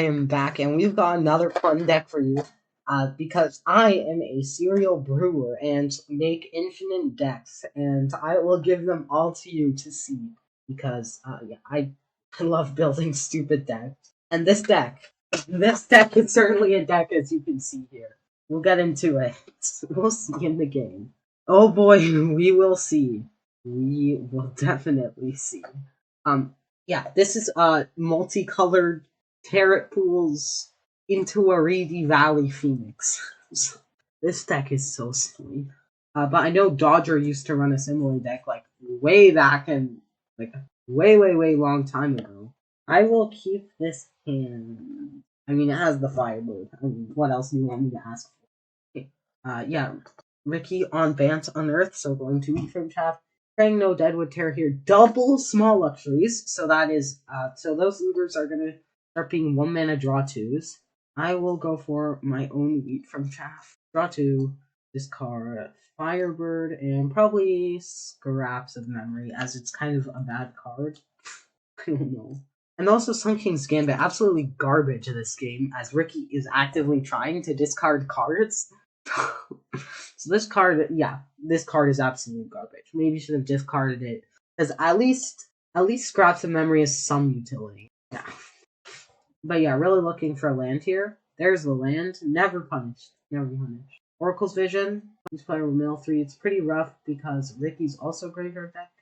I am back, and we've got another fun deck for you. Because I am a serial brewer and make infinite decks, and I will give them all to you to see. Because yeah, I love building stupid decks, and this deck is certainly a deck, as you can see here. We'll get into it. We'll see in the game. Oh boy, we will see. We will definitely see. Yeah, this is multicolored Tarot Pools into a Reedy Valley Phoenix. This deck is so silly. But I know Dodger used to run a similar deck like way back and like way long time ago. I will keep this hand. I mean, it has the Firebird. I mean, what else do you want me to ask for? Okay. Yeah, Ricky on Bant Unearth, so going to eat from Chaff. Praying no Deadwood Terror here. Double small luxuries. So that is so those looters are gonna start being 1 mana draw 2s. I will go for my own wheat from Chaff. Draw 2, discard Firebird, and probably Scraps of Memory, as it's kind of a bad card. I don't know. And also Sun King's Gambit, absolutely garbage in this game, as Ricky is actively trying to discard cards. So this card, yeah, this card is absolute garbage. Maybe you should have discarded it, because at least Scraps of Memory has some utility. Yeah. But yeah, really looking for a land here. There's the land. Never punished. Oracle's Vision. Each player will mill 3. It's pretty rough because Ricky's also graveyard deck.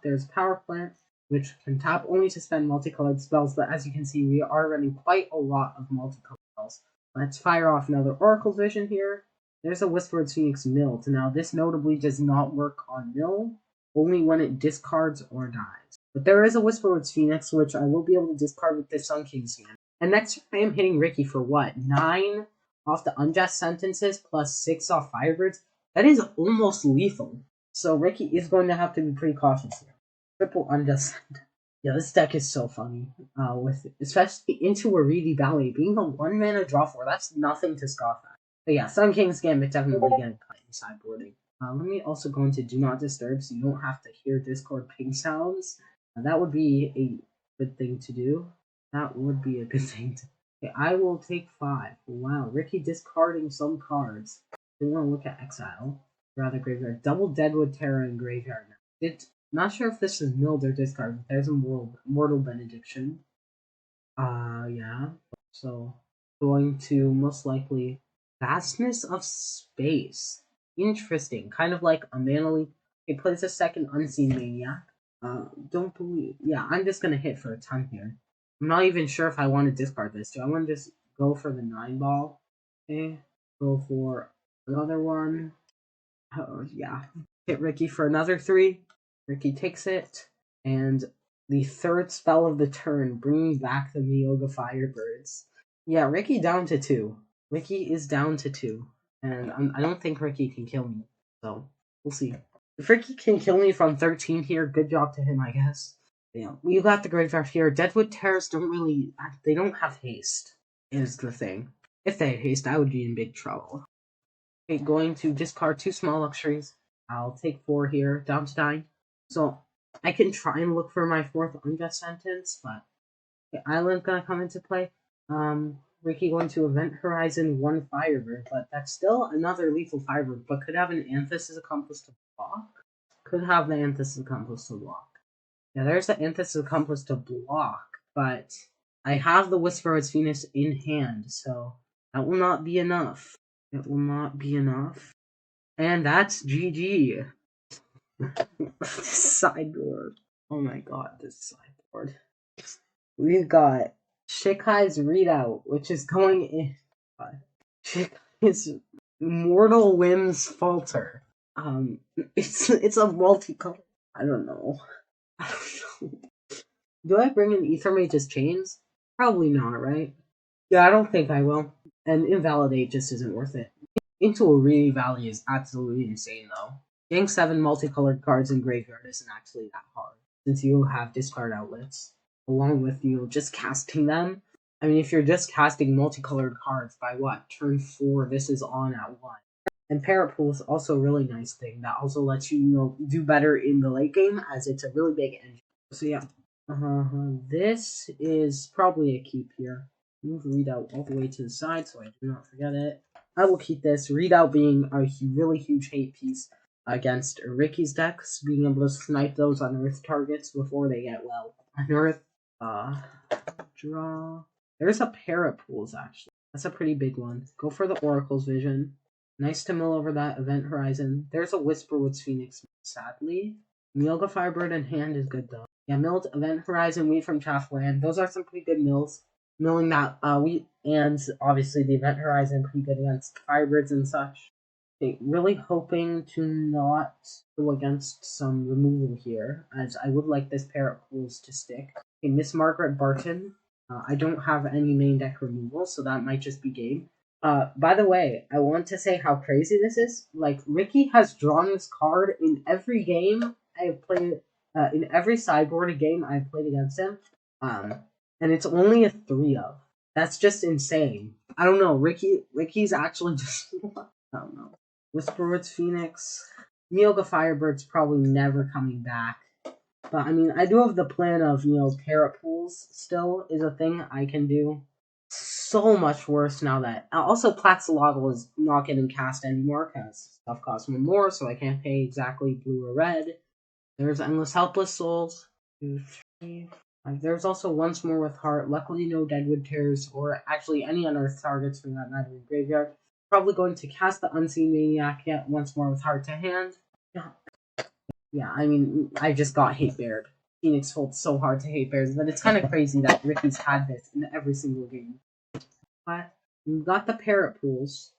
There's Power Plant, which can tap only to spend multicolored spells, but as you can see, we are running quite a lot of multicolored spells. Let's fire off another Oracle's Vision here. There's a Whispered Phoenix milled. Now, this notably does not work on mill, only when it discards or dies. But there is a Whispered Phoenix, which I will be able to discard with this Sun King's Hand. And next I am hitting Ricky for what? 9 off the Unjust Sentences plus 6 off Firebirds? That is almost lethal. So Ricky is going to have to be pretty cautious here. Triple Unjust Sentence. Yeah, this deck is so funny. With especially into a Reedy Valley. Being a 1 mana draw 4, that's nothing to scoff at. But yeah, Sun King's Gambit definitely getting cut in sideboarding. Let me also go into Do Not Disturb so you don't have to hear Discord ping sounds. That would be a good thing to do. Okay, I will take 5. Wow, Ricky discarding some cards. Don't want to look at Exile. Rather Graveyard. Double Deadwood Terror in Graveyard now. Not sure if this is milled or discard, but there's a Mortal Benediction. Yeah. So, going to most likely Vastness of Space. Interesting. Kind of like a Mana Leak. It plays a second Unseen Maniac. Don't believe. Yeah, I'm just gonna hit for a ton here. I'm not even sure if I want to discard this. Do I want to just go for the 9-ball? Okay. Go for another one. Oh, yeah. Hit Ricky for another 3. Ricky takes it. And the third spell of the turn, bringing back the Miyoga Firebirds. Yeah, Ricky down to 2. Ricky is down to 2. And I don't think Ricky can kill me. So, we'll see. If Ricky can kill me from 13 here, good job to him, I guess. Yeah, we got the graveyard here. Deadwood Terrors they don't have haste, is the thing. If they had haste, I would be in big trouble. Okay, going to discard 2 small luxuries. I'll take 4 here, down to 9. So, I can try and look for my 4th Unjust Sentence, but okay, Island's gonna come into play. Ricky going to Event Horizon 1 Firebird, but that's still another lethal Firebird, but could have an Anthus' Accomplice to block. Could have the Anthus' Accomplice to block. Yeah, there's the Anthus' Accomplice to block, but I have the Whisperer's Phoenix in hand, so that will not be enough. It will not be enough. And that's GG. This sideboard. Oh my god, this sideboard. We've got Shikai's Readout, which is going in. Shikai's Mortal Whims Falter. It's a multicolor. I don't know. Do I bring in Ether Mage's Chains? Probably not, right? Yeah, I don't think I will. And Invalidate just isn't worth it. Into a Reedy Valley is absolutely insane, though. Getting 7 multicolored cards in Graveyard isn't actually that hard, since you have discard outlets, along with you just casting them. I mean, if you're just casting multicolored cards by what? Turn 4, this is on at 1. And Parrot Pool is also a really nice thing that also lets you, do better in the late game, as it's a really big engine. So yeah. This is probably a keep here. Move readout all the way to the side so I do not forget it. I will keep this. Readout being a really huge hate piece against Ricky's decks, being able to snipe those Unearth targets before they get, well, Unearth, draw. There's a pair of pools, actually. That's a pretty big one. Go for the Oracle's Vision. Nice to mill over that Event Horizon. There's a Whisperwood's Phoenix, sadly. Myoga Firebird in hand is good, though. Yeah, milled Event Horizon, Weed from Chaffland. Those are some pretty good mills. Milling that wheat, and obviously the Event Horizon pretty good against Firebirds and such. Okay, really hoping to not go against some removal here, as I would like this pair of pools to stick. Okay, Miss Margaret Barton. I don't have any main deck removal, so that might just be game. By the way, I want to say how crazy this is. Like, Ricky has drawn this card in every game I have played, in every sideboard game I've played against him. And it's only a 3 of. That's just insane. I don't know. Ricky's actually just. I don't know. Whisperwood's Phoenix. Myoga Firebird's probably never coming back. But I mean, I do have the plan of, Parapools still is a thing I can do. So much worse now that. Also, Plaxalotl is not getting cast anymore because stuff costs me more, so I can't pay exactly blue or red. There's Endless Helpless Souls. 2, 3. There's also Once More with Heart. Luckily, no Deadwood Tears, or actually any Unearthed targets for that matter in graveyard. Probably going to cast the Unseen Maniac, get Once More with Heart to hand. Yeah, I mean, I just got Hate Bared. Phoenix holds so hard to Hate Bears, but it's kind of crazy that Ricky's had this in every single game. But we've got the Parrot Pools.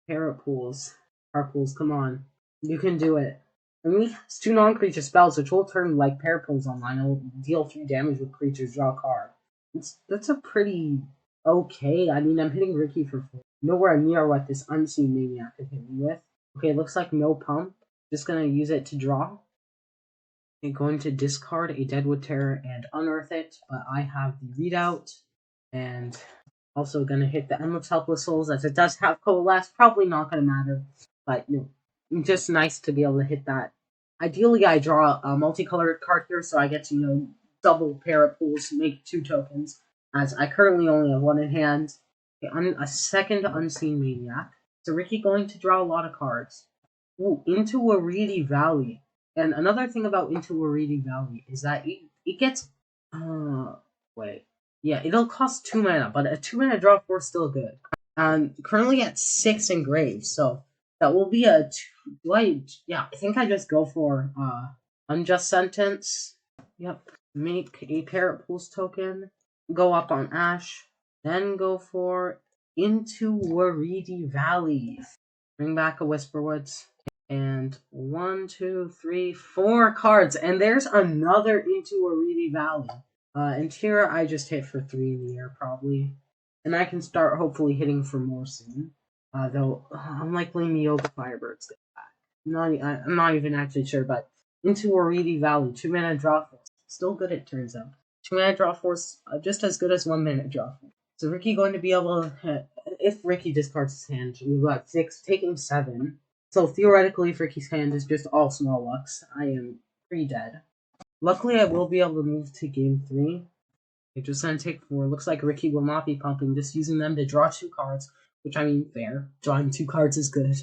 Parrot Pools. Come on. You can do it. And we have 2 non-creature spells, which will turn like Parrot Pools online. It will deal 3 damage with creatures, draw a card. That's a pretty okay. I mean, I'm hitting Ricky for 4. Nowhere near what this Unseen Maniac could hit me with. Okay, looks like no pump. Just gonna use it to draw. I'm going to discard a Deadwood Terror and unearth it, but I have the readout, and also gonna hit the Endless Helpless Souls, as it does have Coalesce, probably not gonna matter, but just nice to be able to hit that. Ideally, I draw a multicolored card here, so I get to, double Parrot Pools, make 2 tokens, as I currently only have 1 in hand. Okay, a second Unseen Maniac. So Ricky going to draw a lot of cards. Ooh, Into Waridi Valley. And another thing about Into Waridi Valley is that it gets... wait. Yeah, it'll cost 2 mana, but a 2 mana draw 4 is still good. Currently at 6 engraved, so that will be a... I think I just go for Unjust Sentence. Yep. Make a Parrot Pools token. Go up on Ash. Then go for Into Waridi Valley. Bring back a Whisperwoods. And 1, 2, 3, 4 cards. And there's another Into Waridi Valley. And here I just hit for 3 in the air, probably. And I can start hopefully hitting for more soon. Though, unlikely Myoga Firebirds get back. I'm not even actually sure, but Into Waridi Valley, 2 mana draw 4. Still good, it turns out. 2 mana draw 4 is just as good as 1 mana draw 4. So Ricky going to be able to, if Ricky discards his hand, we've got 6, taking 7. So theoretically, if Ricky's hand is just all small lucks, I am pretty dead. Luckily, I will be able to move to game 3. It's just going to take 4. Looks like Ricky will not be pumping, just using them to draw 2 cards, which I mean, fair. Drawing 2 cards is good.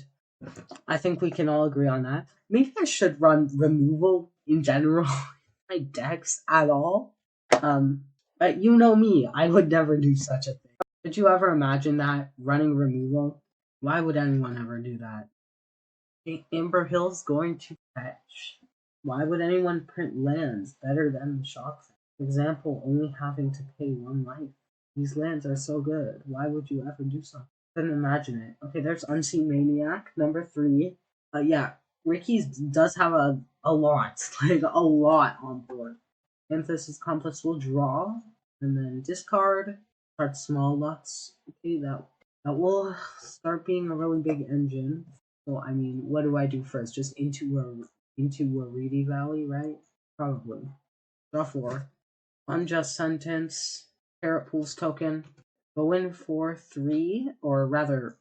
I think we can all agree on that. Maybe I should run removal in general in my decks at all. But you know me, I would never do such a thing. Did you ever imagine that, running removal? Why would anyone ever do that? Amber Hill's going to fetch. Why would anyone print lands better than the shock? For example, only having to pay 1 life. These lands are so good. Why would you ever do so? Couldn't imagine it. Okay, there's Unseen Maniac, number 3. Yeah, Ricky's does have a lot, like a lot on board. Emphasis Complex will draw, and then discard, start small lucks. Okay, that will start being a really big engine. So, I mean, what do I do first? Just into a Reedy Valley, right? Probably. Draw 4. Unjust Sentence. Parrot Pools token. Go in for 3, or rather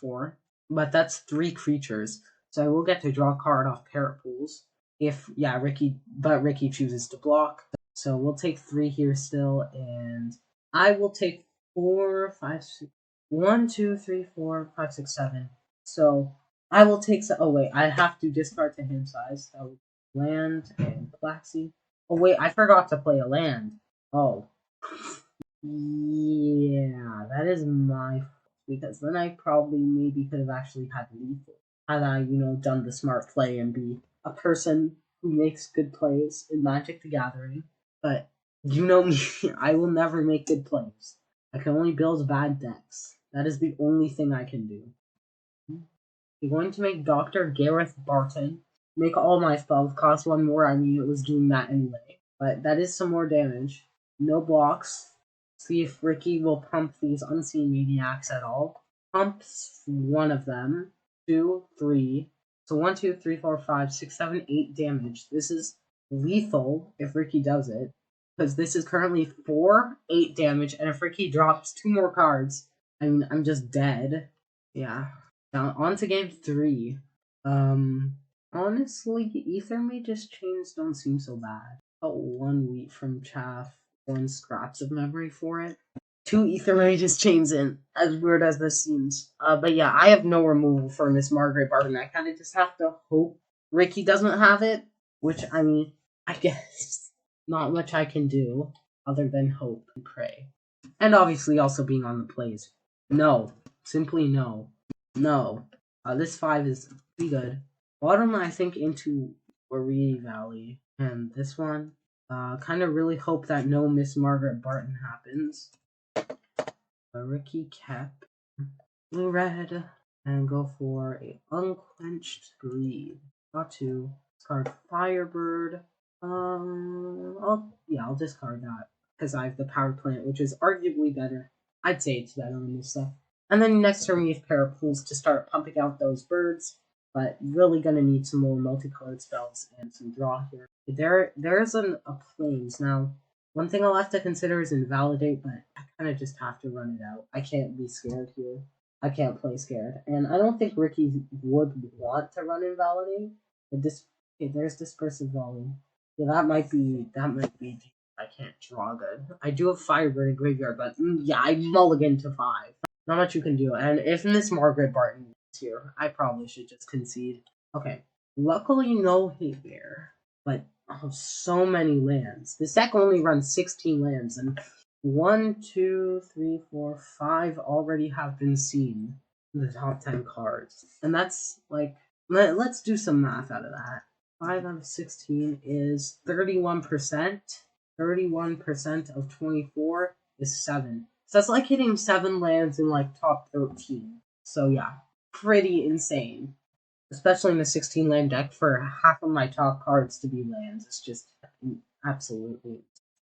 4. But that's 3 creatures. So I will get to draw a card off Parrot Pools. If, yeah, Ricky chooses to block. So we'll take 3 here still, and I will take 4, 5, 6. 1, 2, 3, 4, 5, 6, 7. So I will take. Oh wait, I have to discard to hand size. So land and Plaxi. Oh wait, I forgot to play a land. Oh. Yeah, that is my fault, because then I probably maybe could have actually had lethal had I, done the smart play and be a person who makes good plays in Magic the Gathering. But you know me, I will never make good plays. I can only build bad decks. That is the only thing I can do. You're going to make Dr. Gareth Barton. Make all my spells cost 1 more. I mean, it was doing that anyway. But that is some more damage. No blocks. See if Ricky will pump these Unseen Maniacs at all. Pumps one of them. 2, 3. So 1, 2, 3, 4, 5, 6, 7, 8 damage. This is lethal if Ricky does it. Because this is currently 4, 8 damage. And if Ricky drops 2 more cards, I mean, I'm just dead. Yeah. Now, on to game 3. Honestly, Ether Mage's chains don't seem so bad. About 1 wheat from chaff, 1 scraps of memory for it. 2 Ether Mage's chains in, as weird as this seems. But yeah, I have no removal for Miss Margaret Barton. I kind of just have to hope Ricky doesn't have it, which, I mean, I guess not much I can do other than hope and pray. And obviously also being on the plays. No. Simply no. No. This 5 is pretty good. Bottom, I think, into Waree Valley. And this one, kind of really hope that no Miss Margaret Barton happens. Ricky kept blue-red, and go for a Unquenched Greed. Got to discard Firebird. I'll discard that, because I have the Power Plant, which is arguably better. I'd say it's better than this stuff. And then next turn we have Parapools to start pumping out those birds, but really gonna need some more multicolored spells and some draw here. There's a Plains. Now, one thing I'll have to consider is Invalidate, but I kind of just have to run it out. I can't be scared here. I can't play scared. And I don't think Ricky would want to run Invalidate. Okay, there's Dispersive Volley. Yeah, that might be. I can't draw good. I do have Firebird in Graveyard, but yeah, I mulligan to 5. Not much you can do. And if Miss Margaret Barton is here, I probably should just concede. Okay. Luckily, no Hate Bear. But so many lands. This deck only runs 16 lands, and 1, 2, 3, 4, 5 already have been seen in the top 10 cards. And that's like, let's do some math out of that. 5 out of 16 is 31%. 31% of 24 is 7. So that's like hitting 7 lands in like top 13. So yeah, pretty insane. Especially in the 16 land deck, for half of my top cards to be lands. It's just absolutely.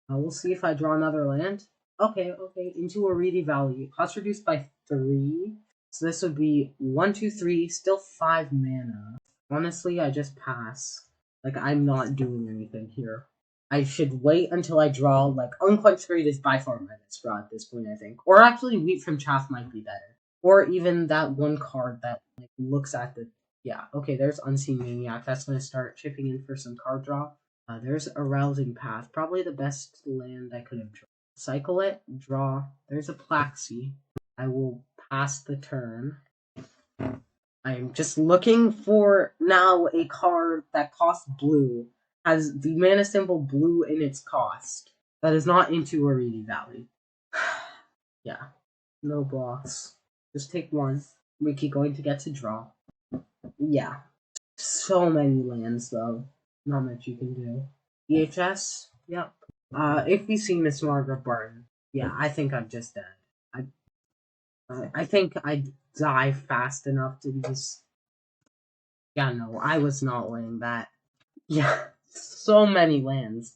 We'll see if I draw another land. Okay, into Waree Valley. Cost reduced by 3. So this would be 1, 2, 3, still 5 mana. Honestly, I just pass. Like, I'm not doing anything here. I should wait until I draw, like, Unquenched Greed is by far my best draw at this point, I think. Or actually, Wheat from Chaff might be better. Or even that one card that, like, looks at the... Yeah, okay, there's Unseen Maniac. That's going to start chipping in for some card draw. There's Arousing Path. Probably the best land I could have drawn. Cycle it, draw. There's a Plaxi. I will pass the turn. I'm just looking for now a card that costs blue. Has the mana symbol blue in its cost. That is not into Waree Valley. Yeah. No blocks. Just take 1. Ricky going to get to draw. Yeah. So many lands, though. Not much you can do. EHS? Yep. If you see Miss Margaret Barton, yeah, I think I'm just dead. I think I'd die fast enough to just... Yeah, no, I was not winning that. Yeah, so many lands.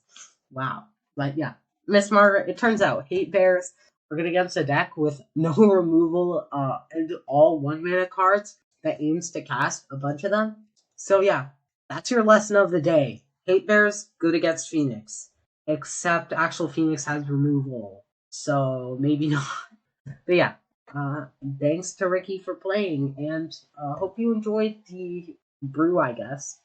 Wow. But yeah, Miss Margaret, it turns out, Hate Bears are going against a deck with no removal and all 1 mana cards that aims to cast a bunch of them. So yeah, that's your lesson of the day. Hate Bears, good against Phoenix. Except actual Phoenix has removal. So maybe not. But yeah, thanks to Ricky for playing, and hope you enjoyed the brew, I guess.